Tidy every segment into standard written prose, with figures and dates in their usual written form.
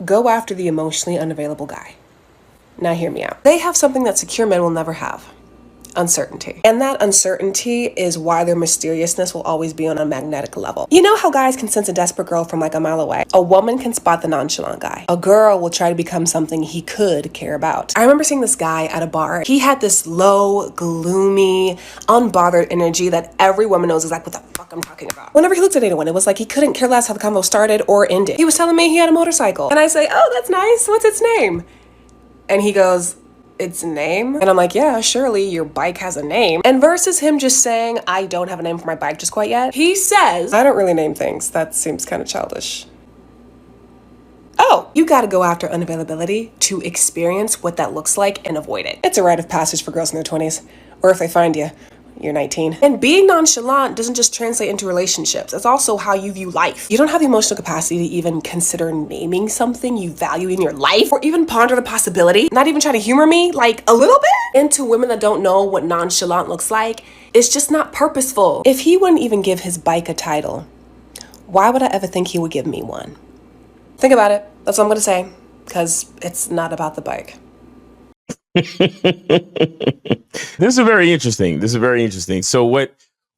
Go after the emotionally unavailable guy. Now hear me out. They have something that secure men will never have. Uncertainty. And that uncertainty is why their mysteriousness will always be on a magnetic level. You know how guys can sense a desperate girl from like a mile away? A woman can spot the nonchalant guy. A girl will try to become something he could care about. I remember seeing this guy at a bar. He had this low, gloomy, unbothered energy that every woman knows exactly what the fuck I'm talking about. Whenever he looked at anyone, it was like he couldn't care less how the convo started or ended. He was telling me he had a motorcycle. And I say, oh, that's nice. What's its name? And he goes, its name? And I'm like, yeah, surely your bike has a name. And versus him just saying, I don't have a name for my bike just quite yet, he says, I don't really name things. That seems kind of childish. Oh, you gotta go after unavailability to experience what that looks like and avoid it. It's a rite of passage for girls in their 20s. Or if they find you, you're 19. And being nonchalant doesn't just translate into relationships. It's also how you view life. You don't have the emotional capacity to even consider naming something you value in your life or even ponder the possibility, not even try to humor me, like a little bit. And to women that don't know what nonchalant looks like, it's just not purposeful. If he wouldn't even give his bike a title, why would I ever think he would give me one? Think about it. That's what I'm gonna say, because it's not about the bike. This is very interesting. So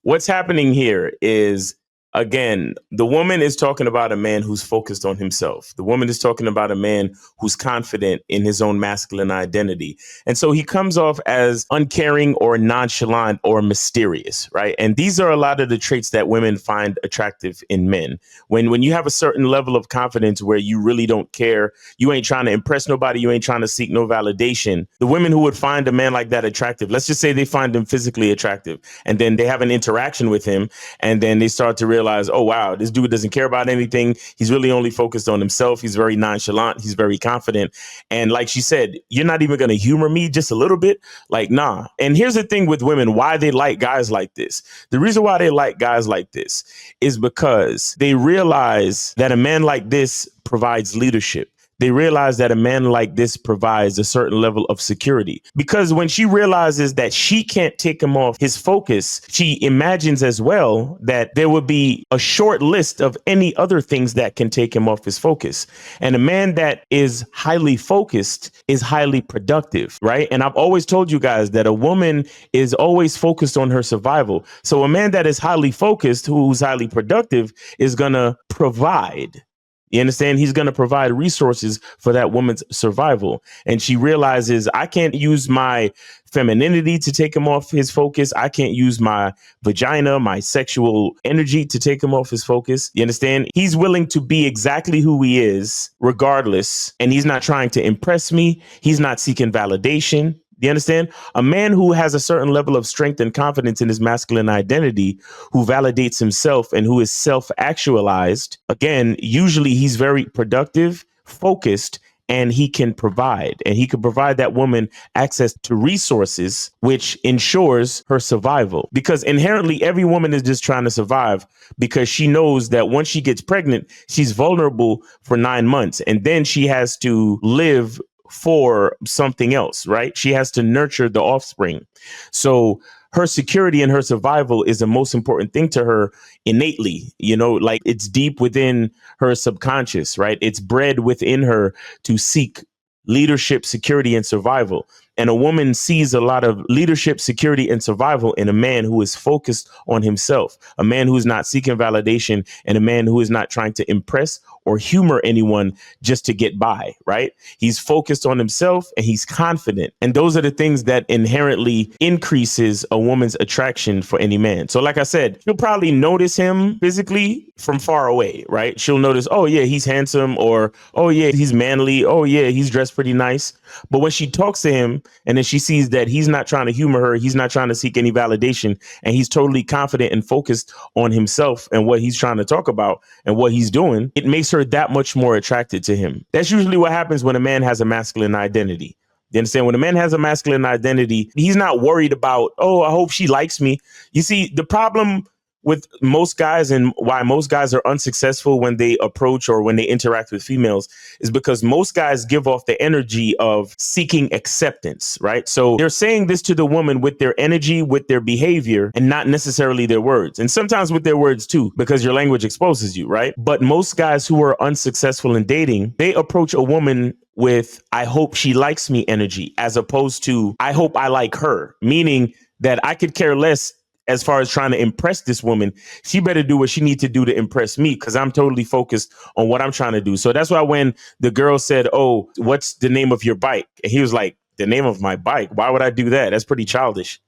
what's happening here is, again, the woman is talking about a man who's focused on himself. The woman is talking about a man who's confident in his own masculine identity. And so he comes off as uncaring or nonchalant or mysterious, right? And these are a lot of the traits that women find attractive in men. When you have a certain level of confidence where you really don't care, you ain't trying to impress nobody, you ain't trying to seek no validation. The women who would find a man like that attractive, let's just say they find him physically attractive, and then they have an interaction with him, and then they start to realize, oh, wow, this dude doesn't care about anything. He's really only focused on himself. He's very nonchalant. He's very confident. And like she said, you're not even going to humor me just a little bit. Like, nah. And here's the thing with women, why they like guys like this. The reason why they like guys like this is because they realize that a man like this provides leadership. They realize that a man like this provides a certain level of security, because when she realizes that she can't take him off his focus, she imagines as well that there would be a short list of any other things that can take him off his focus. And a man that is highly focused is highly productive, right? And I've always told you guys that a woman is always focused on her survival. So a man that is highly focused, who's highly productive, is going to provide. You understand? He's going to provide resources for that woman's survival. And she realizes, I can't use my femininity to take him off his focus. I can't use my vagina, my sexual energy to take him off his focus. You understand? He's willing to be exactly who he is, regardless. And he's not trying to impress me. He's not seeking validation. Do you understand? A man who has a certain level of strength and confidence in his masculine identity, who validates himself and who is self-actualized, again, usually he's very productive, focused, and he can provide. And he can provide that woman access to resources, which ensures her survival. Because inherently, every woman is just trying to survive, because she knows that once she gets pregnant, she's vulnerable for 9 months. And then she has to live for something else, right? She has to nurture the offspring. So her security and her survival is the most important thing to her innately, like it's deep within her subconscious, right? It's bred within her to seek leadership, security, and survival. And a woman sees a lot of leadership, security, and survival in a man who is focused on himself, a man who is not seeking validation, and a man who is not trying to impress or humor anyone just to get by, right? He's focused on himself and he's confident. And those are the things that inherently increases a woman's attraction for any man. So like I said, you'll probably notice him physically from far away, right? She'll notice, oh yeah, he's handsome, or, oh yeah, he's manly. Oh yeah, he's dressed pretty nice. But when she talks to him and then she sees that he's not trying to humor her, he's not trying to seek any validation, and he's totally confident and focused on himself and what he's trying to talk about and what he's doing, it makes her that much more attracted to him. That's usually what happens when a man has a masculine identity. You understand? When a man has a masculine identity, he's not worried about, oh, I hope she likes me. You see, the problem with most guys and why most guys are unsuccessful when they approach or when they interact with females is because most guys give off the energy of seeking acceptance, right? So they're saying this to the woman with their energy, with their behavior, and not necessarily their words. And sometimes with their words too, because your language exposes you, right? But most guys who are unsuccessful in dating, they approach a woman with, I hope she likes me energy, as opposed to, I hope I like her, meaning that I could care less as far as trying to impress this woman. She better do what she needs to do to impress me, because I'm totally focused on what I'm trying to do. So that's why when the girl said, oh, what's the name of your bike? And he was like, the name of my bike? Why would I do that? That's pretty childish.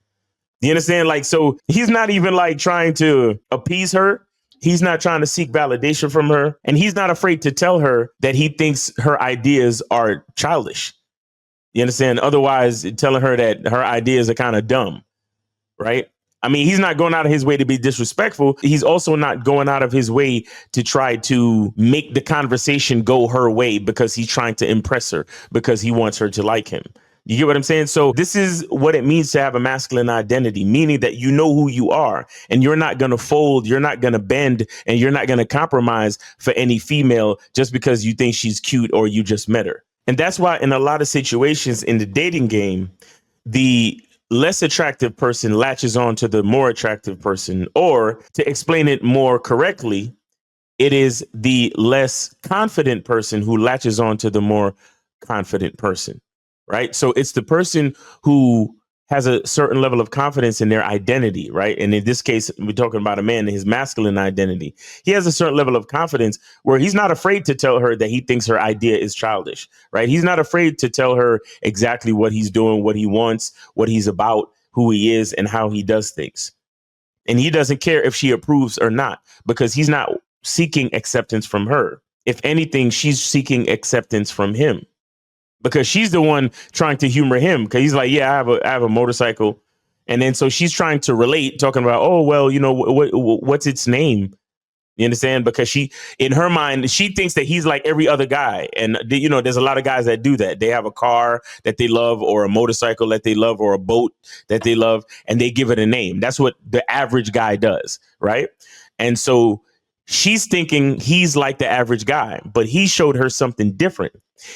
You understand? Like, so he's not even like trying to appease her. He's not trying to seek validation from her. And he's not afraid to tell her that he thinks her ideas are childish. You understand? Otherwise, telling her that her ideas are kind of dumb, right? I mean, he's not going out of his way to be disrespectful. He's also not going out of his way to try to make the conversation go her way because he's trying to impress her, because he wants her to like him. You get what I'm saying? So this is what it means to have a masculine identity, meaning that you know who you are and you're not going to fold, you're not going to bend, and you're not going to compromise for any female just because you think she's cute or you just met her. And that's why in a lot of situations in the dating game, the less attractive person latches on to the more attractive person, or to explain it more correctly, it is the less confident person who latches on to the more confident person, right? So it's the person who has a certain level of confidence in their identity, right? And in this case, we're talking about a man and his masculine identity. He has a certain level of confidence where he's not afraid to tell her that he thinks her idea is childish, right? He's not afraid to tell her exactly what he's doing, what he wants, what he's about, who he is, and how he does things. And he doesn't care if she approves or not, because he's not seeking acceptance from her. If anything, she's seeking acceptance from him, because she's the one trying to humor him, because he's like, yeah, I have a motorcycle. And then so she's trying to relate, talking about, oh, well, you know, what's its name? You understand? Because she, in her mind, she thinks that he's like every other guy. And, you know, there's a lot of guys that do that. They have a car that they love, or a motorcycle that they love, or a boat that they love, and they give it a name. That's what the average guy does, right? And so she's thinking he's like the average guy, but he showed her something different.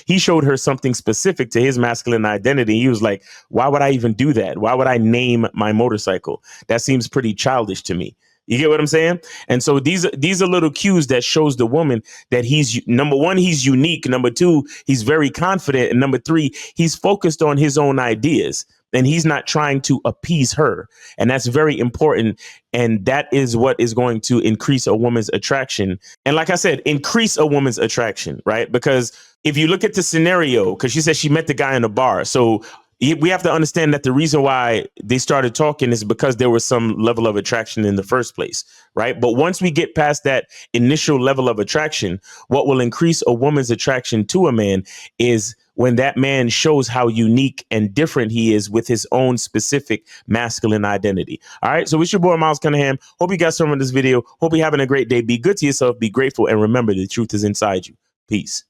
He showed her something specific to his masculine identity. He was like, why would I even do that? Why would I name my motorcycle? That seems pretty childish to me. You get what I'm saying? And so these are little cues that shows the woman that he's, number one, he's unique. Number two, he's very confident. And number three, he's focused on his own ideas, and he's not trying to appease her. And that's very important. And that is what is going to increase a woman's attraction. And like I said, increase a woman's attraction, right? Because if you look at the scenario, because she said she met the guy in a bar. So we have to understand that the reason why they started talking is because there was some level of attraction in the first place, right? But once we get past that initial level of attraction, what will increase a woman's attraction to a man is when that man shows how unique and different he is with his own specific masculine identity. All right. So it's your boy, Miles Cunningham. Hope you got some of this video. Hope you're having a great day. Be good to yourself. Be grateful. And remember, the truth is inside you. Peace.